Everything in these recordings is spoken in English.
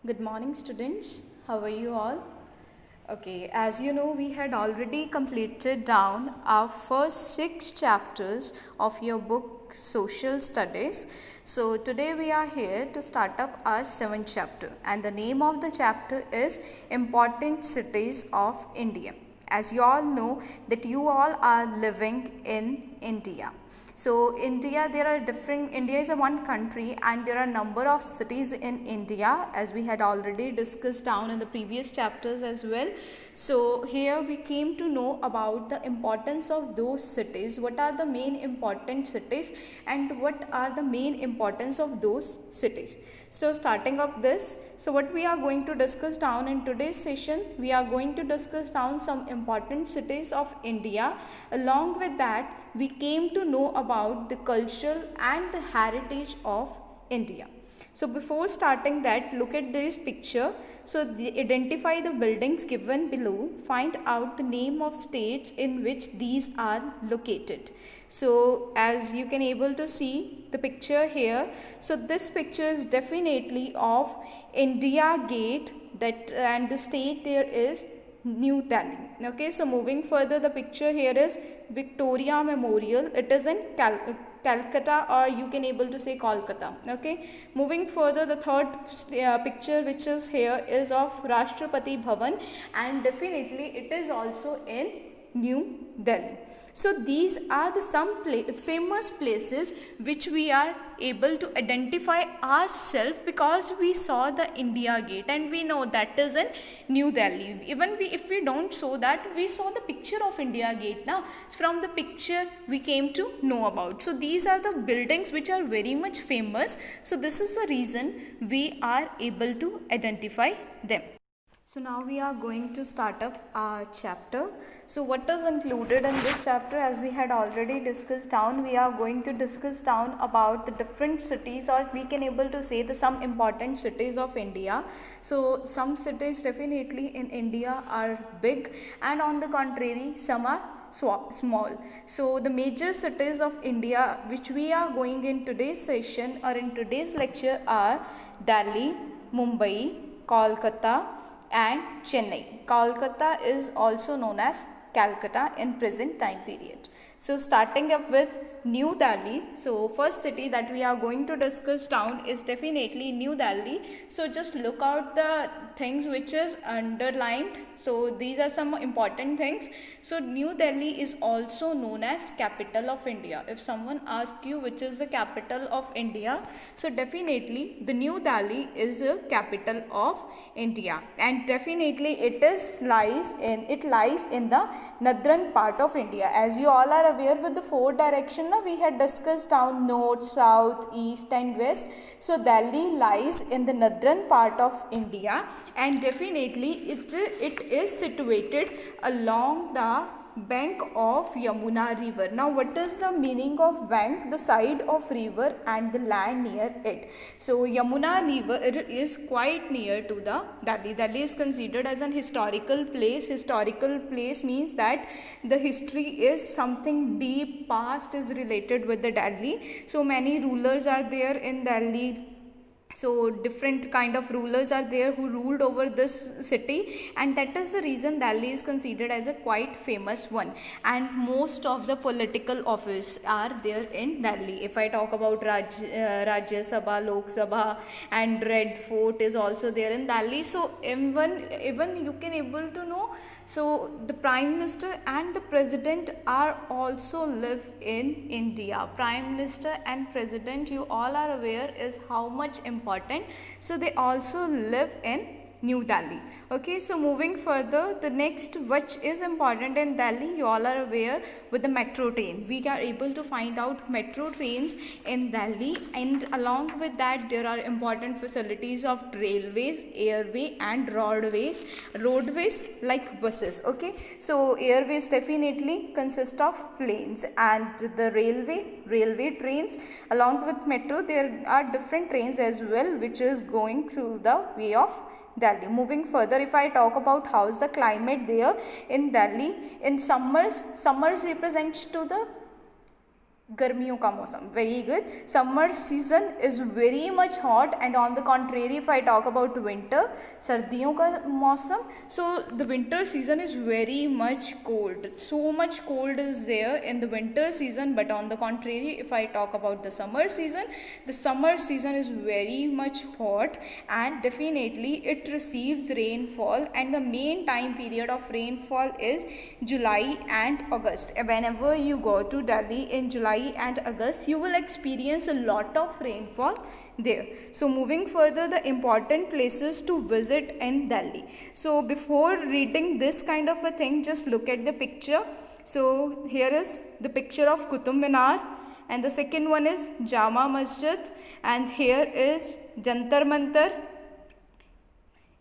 Good morning, students. How are you all? Okay, as you know, we had already completed down our first 6 chapters of your book Social Studies. So today we are here to start up our 7th chapter, and the name of the chapter is Important Cities of India. As you all know that you all are living in India. So India is a one country, and there are number of cities in India, as we had already discussed down in the previous chapters as well. So here we came to know about the importance of those cities, what are the main important cities and what are the main importance of those cities. So starting up this, so what we are going to discuss down in today's session, we are going to discuss down some important cities of India. Along with that, we came to know about the culture and the heritage of India. So before starting that, look at this picture. So identify the buildings given below. Find out the name of states in which these are located. So as you can able to see the picture here. So this picture is definitely of India Gate, that and the state there is New Delhi. Okay, so moving further, the picture here is Victoria Memorial. It is in Calcutta, or you can able to say Kolkata. Okay, moving further, the third picture which is here is of Rashtrapati Bhavan, and definitely it is also in New Delhi. So these are the some famous places which we are able to identify ourselves because we saw the India Gate and we know that is in New Delhi. Even if we don't show that, we saw the picture of India Gate now. From the picture we came to know about. So these are the buildings which are very much famous. So this is the reason we are able to identify them. So now we are going to start up our chapter. So what is included in this chapter, as we had already discussed down, we are going to discuss down about the different cities, or we can able to say the some important cities of India. So some cities definitely in India are big, and on the contrary some are small. So the major cities of India which we are going in today's session or in today's lecture are Delhi, Mumbai, Kolkata and Chennai. Kolkata is also known as Calcutta in present time period. So starting up with New Delhi. So first city that we are going to discuss down is definitely New Delhi. So just look out the things which is underlined. So these are some important things. So New Delhi is also known as capital of India. If someone asks you which is the capital of India, so definitely the New Delhi is the capital of India, and definitely it lies in the northern part of India. As you all are aware, with the 4 direction we had discussed down north, south, east and west. So Delhi lies in the northern part of India, and definitely it is situated along the bank of Yamuna river. Now what is the meaning of bank? The side of river and the land near it. So Yamuna river is quite near to the Delhi. Delhi is considered as an historical place. Historical place means that the history is something deep past is related with the Delhi. So many rulers are there in Delhi. So different kind of rulers are there who ruled over this city, and that is the reason Delhi is considered as a quite famous one, and most of the political office are there in Delhi. If I talk about Rajya Sabha, Lok Sabha and Red Fort is also there in Delhi. So even you can able to know, so the Prime Minister and the President are also live in India. Prime Minister and President, you all are aware is how much important. So they also live in New Delhi. Okay, so moving further, the next which is important in Delhi, you all are aware with the metro train. We are able to find out metro trains in Delhi, and along with that there are important facilities of railways, airway and roadways like buses. Okay, so airways definitely consist of planes, and the railway trains along with metro, there are different trains as well which is going through the way of Delhi. Moving further, if I talk about how is the climate there in Delhi, in summers represents to the गर्मियों का मौसम, very good. Summer season is very much hot, and on the contrary, if I talk about winter, सर्दियों का मौसम, so the winter season is very much cold. So much cold is there in the winter season, but on the contrary, if I talk about the summer season is very much hot, and definitely it receives rainfall, and the main time period of rainfall is July and August. Whenever you go to Delhi in July and August, you will experience a lot of rainfall there. So moving further, the important places to visit in Delhi. So before reading this kind of a thing, just look at the picture. So here is the picture of Qutub Minar, and the second one is Jama Masjid, and here is Jantar Mantar,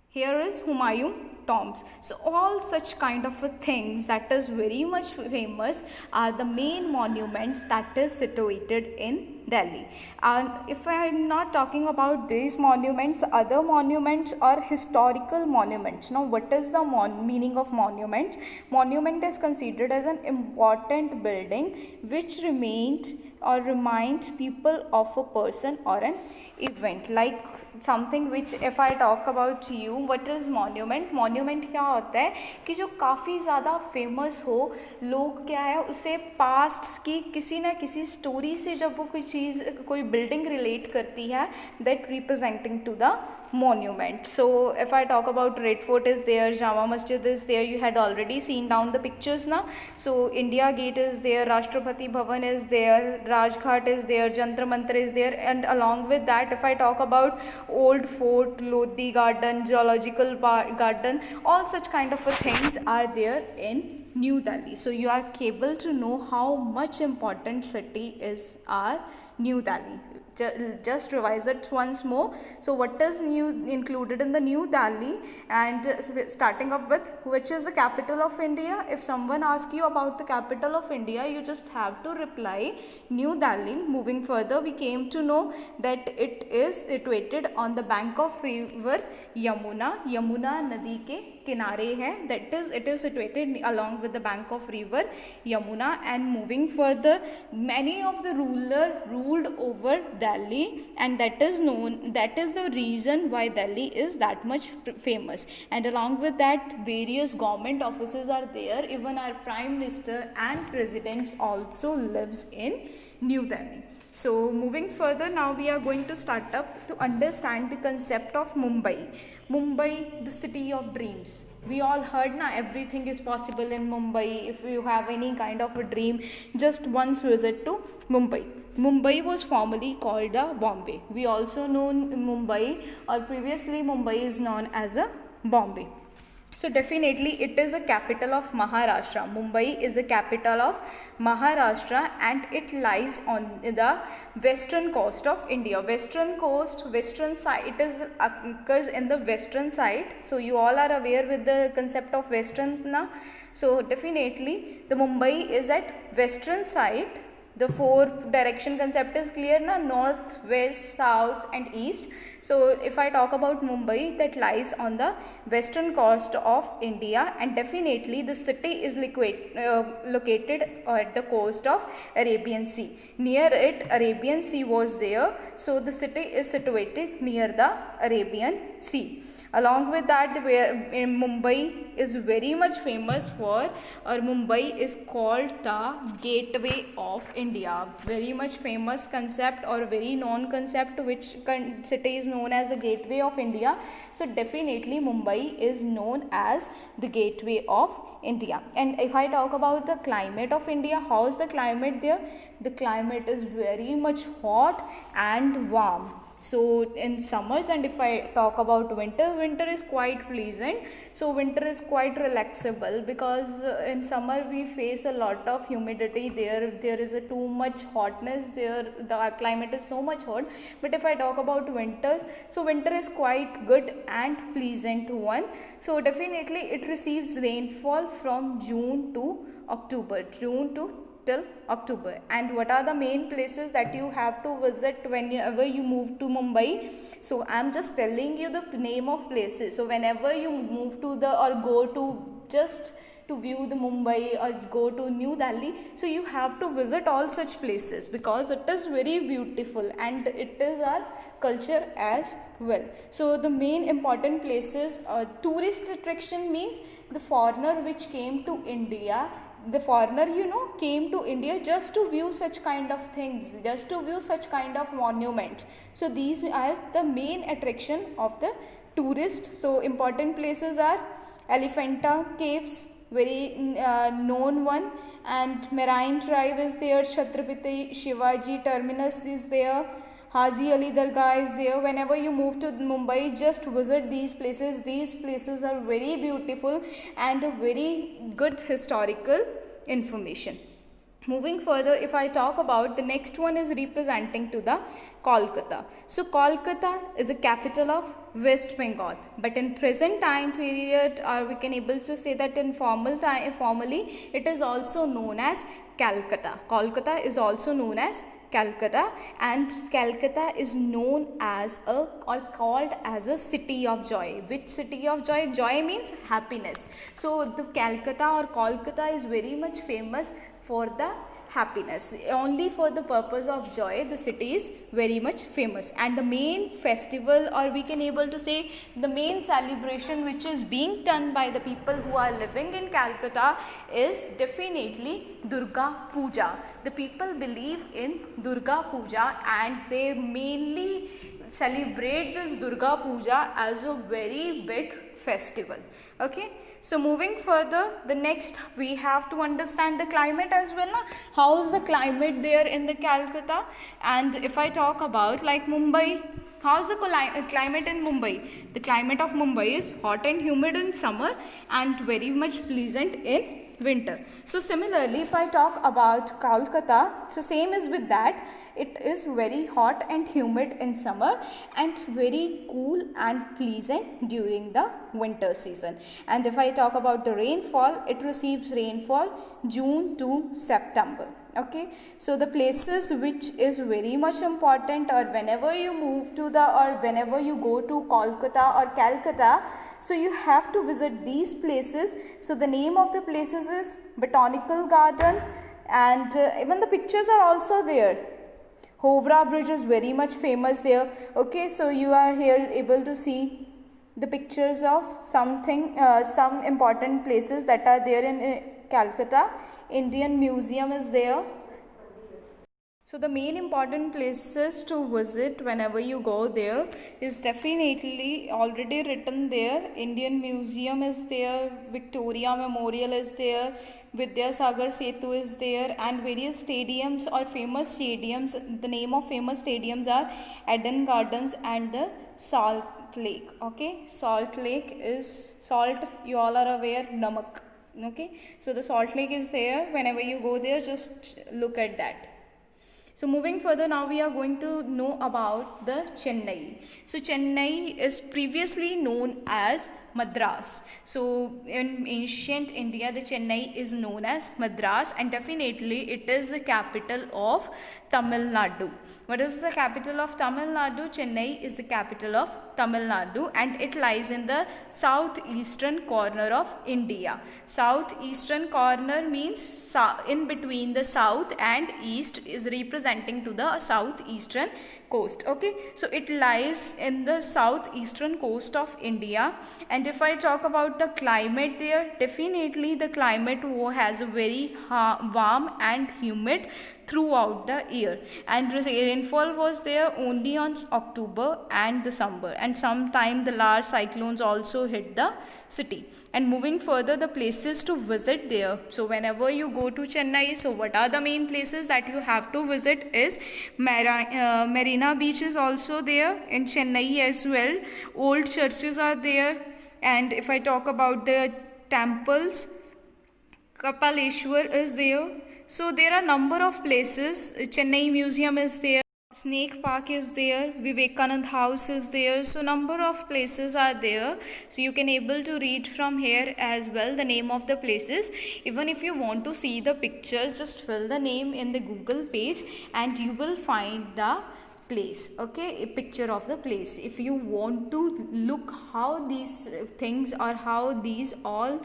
here is Humayun tombs. So all such kind of things that is very much famous are the main monuments that is situated in Delhi. And if I am not talking about these monuments, other monuments are historical monuments. Now what is the meaning of monument? Monument is considered as an important building which remained or remind people of a person or an event, like something which if I talk about you, what is monument. Monument क्या होता है कि जो काफ़ी ज़्यादा famous हो, लोग क्या है उसे पास्ट की किसी ना किसी स्टोरी से जब वो कोई चीज़ कोई बिल्डिंग रिलेट करती है, that representing two the monument. So if I talk about Red Fort is there, Jama Masjid is there, you had already seen down the pictures now. So India Gate is there, Rashtrapati Bhavan is there, Rajghat is there, Jantar Mantar is there, and along with that if I talk about Old Fort, Lodi Garden, Zoological Garden, all such kind of things are there in New Delhi. So you are able to know how much important city is our New Delhi. Just revise it once more. So what is new included in the New Delhi, and starting up with which is the capital of India. If someone asks you about the capital of India, you just have to reply New Delhi. Moving further, we came to know that it is situated on the bank of river Yamuna. Yamuna नदी के किनारे है, that is it is situated along with the bank of river Yamuna. And moving further, many of the ruler ruled over Delhi, and that is the reason why Delhi is that much famous. And along with that, various government offices are there. Even our prime minister and presidents also lives in New Delhi. So moving further, now we are going to start up to understand the concept of Mumbai. Mumbai, the city of dreams. We all heard na everything is possible in Mumbai. If you have any kind of a dream, just once visit to Mumbai. Mumbai was formerly called Bombay. We also know Mumbai, or previously Mumbai is known as a Bombay. So definitely it is a capital of Maharashtra. Mumbai is a capital of Maharashtra, and it lies on the western coast of India. Western coast, western side, it is occurs in the western side. So you all are aware with the concept of western now. So definitely the Mumbai is at western side. The four direction concept is clear na, north, west, south and east. So if I talk about Mumbai, that lies on the western coast of India, and definitely the city is located at the coast of Arabian Sea. Near it, Arabian Sea was there, so the city is situated near the Arabian Sea. Along with that, Mumbai is very much famous for, or Mumbai is called the gateway of India. Very much famous concept or very known concept, which city is known as the gateway of India. So definitely Mumbai is known as the gateway of India. And if I talk about the climate of India, how is the climate there? The climate is very much hot and warm. So in summers, and if I talk about winter is quite pleasant. So winter is quite relaxable, because in summer we face a lot of humidity. There is a too much hotness there. The climate is so much hot. But if I talk about winters, so winter is quite good and pleasant one. So definitely it receives rainfall from June to October. Till October. And what are the main places that you have to visit whenever you move to Mumbai? So I am just telling you the name of places. So whenever you move to the or go to, just to view the Mumbai or go to New Delhi. So you have to visit all such places because it is very beautiful and it is our culture as well. So the main important places, tourist attraction means the foreigner which came to India, the foreigner came to India just to view such kind of things, just to view such kind of monuments. So these are the main attraction of the tourists. So important places are Elephanta Caves, very known one, and Marine Drive is there, Chhatrapati Shivaji Terminus is there, Haji Ali Dargah is there. Whenever you move to Mumbai, just visit these places. These places are very beautiful and a very good historical information. Moving further, if I talk about the next one is representing to the Kolkata. So Kolkata is a capital of West Bengal, but in present time period, we can able to say that in formally it is also known as Calcutta. Kolkata is also known as Calcutta, and Calcutta is known as or called as a city of joy. Which city of joy? Joy means happiness. So the Calcutta or Kolkata is very much famous for the happiness. Only for the purpose of joy, the city is very much famous. And the main festival, or we can able to say the main celebration which is being done by the people who are living in Calcutta is definitely Durga Puja. The people believe in Durga Puja and they mainly celebrate this Durga Puja as a very big festival. Okay. So moving further, the next we have to understand the climate as well. How is the climate there in the Calcutta? And if I talk about like Mumbai, how is the climate in Mumbai? The climate of Mumbai is hot and humid in summer and very much pleasant in winter. So similarly, if I talk about Kolkata, so same is with that. It is very hot and humid in summer and very cool and pleasant during the winter season. And if I talk about the rainfall, it receives rainfall June to September. Okay, so the places which is very much important, or whenever you move to or whenever you go to Kolkata or Calcutta, so you have to visit these places. So the name of the places is Botanical Garden, and even the pictures are also there. Howrah Bridge is very much famous there. Okay, so you are here able to see the pictures of something, some important places that are there in Calcutta. Indian Museum is there. So the main important places to visit whenever you go there is definitely already written there. Indian Museum is there, Victoria Memorial is there, Vidyasagar Setu is there, and various stadiums or famous stadiums. The name of famous stadiums are Eden Gardens and the Salt Lake. Okay, Salt Lake is salt, you all are aware, namak. Okay, so the Salt Lake is there. Whenever you go there, just look at that. So moving further, now we are going to know about the Chennai. So Chennai is previously known as Madras. So in ancient India, the Chennai is known as Madras, and definitely it is the capital of Tamil Nadu. What is the capital of Tamil Nadu? Chennai is the capital of Tamil Nadu, and it lies in the southeastern corner of India. Southeastern corner means in between the south and east is representing to the southeastern coast. Okay, so it lies in the southeastern coast of India. And if I talk about the climate there, definitely the climate has a very warm and humid throughout the year, and rainfall was there only on October and December, and sometime the large cyclones also hit the city. And moving further, the places to visit there. So whenever you go to Chennai, so what are the main places that you have to visit is Marina Beach is also there in Chennai as well. Old churches are there, and if I talk about the temples, Kapaleshwar is there. So there are number of places. Chennai Museum is there, Snake Park is there, Vivekanand House is there. So number of places are there. So you can able to read from here as well the name of the places. Even if you want to see the pictures, just fill the name in the Google page and you will find the place, okay, a picture of the place. If you want to look how these things or how these all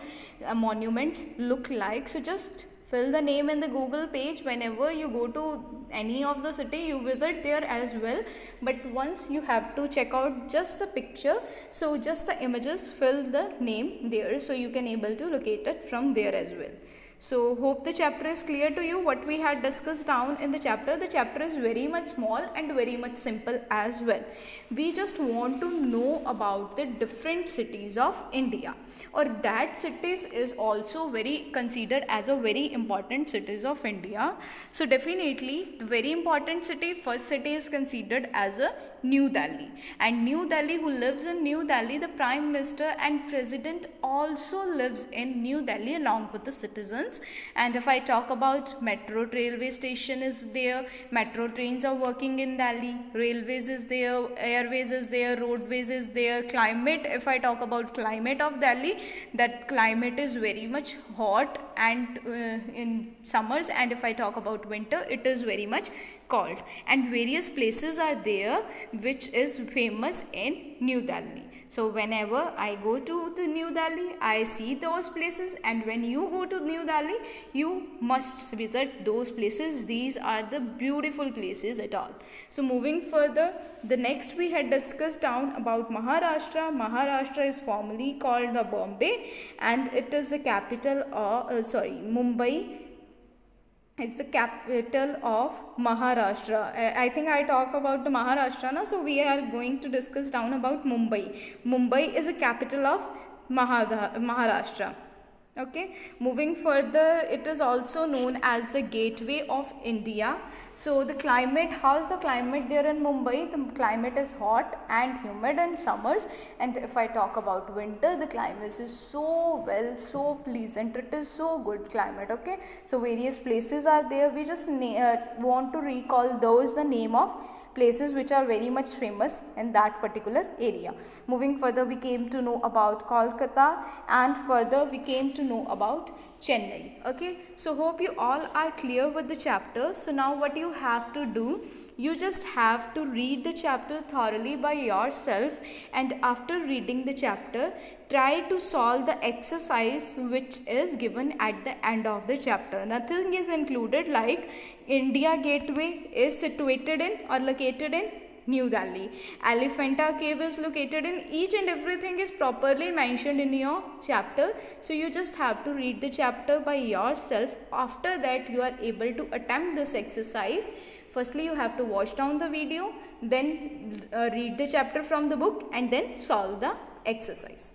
monuments look like, so just fill the name in the Google page. Whenever you go to any of the city, you visit there as well, but once you have to check out just the picture, so just the images, fill the name there, so you can able to locate it from there as well. So hope the chapter is clear to you. What we had discussed down in the chapter is very much small and very much simple as well. We just want to know about the different cities of India, or that cities is also very considered as a very important cities of India. So definitely the very important city, first city is considered as a New Delhi, and New Delhi, who lives in New Delhi, the Prime Minister and President also lives in New Delhi along with the citizens. And if I talk about metro, railway station is there, metro trains are working in Delhi, railways is there, airways is there, roadways is there. Climate, if I talk about climate of Delhi, that climate is very much hot and in summers, and if I talk about winter, it is very much cold, and various places are there which is famous in New Delhi. So whenever I go to the New Delhi, I see those places, and when you go to New Delhi, you must visit those places. These are the beautiful places at all. So moving further, the next we had discussed down about Maharashtra. Maharashtra is formerly called the Bombay, and it is the capital of Mumbai. It's the capital of Maharashtra. I think I talk about the Maharashtra now, so we are going to discuss down about Mumbai. Mumbai is the capital of Maharashtra. Okay, moving further, it is also known as the gateway of India. So the climate, how's the climate there in Mumbai? The climate is hot and humid in summers, and if I talk about winter, the climate is so pleasant. It is so good climate. Okay, so various places are there. We just want to recall those, the name of places which are very much famous in that particular area. Moving further, we came to know about Kolkata, and further we came to know about Chennai. Okay, so hope you all are clear with the chapter. So now what you have to do, you just have to read the chapter thoroughly by yourself, and after reading the chapter, try to solve the exercise which is given at the end of the chapter. Nothing is included like India Gateway is situated in or located in New Delhi. Elephanta Cave is located in, each and everything is properly mentioned in your chapter. So you just have to read the chapter by yourself. After that, you are able to attempt this exercise. Firstly, you have to watch down the video, then read the chapter from the book, and then solve the exercise.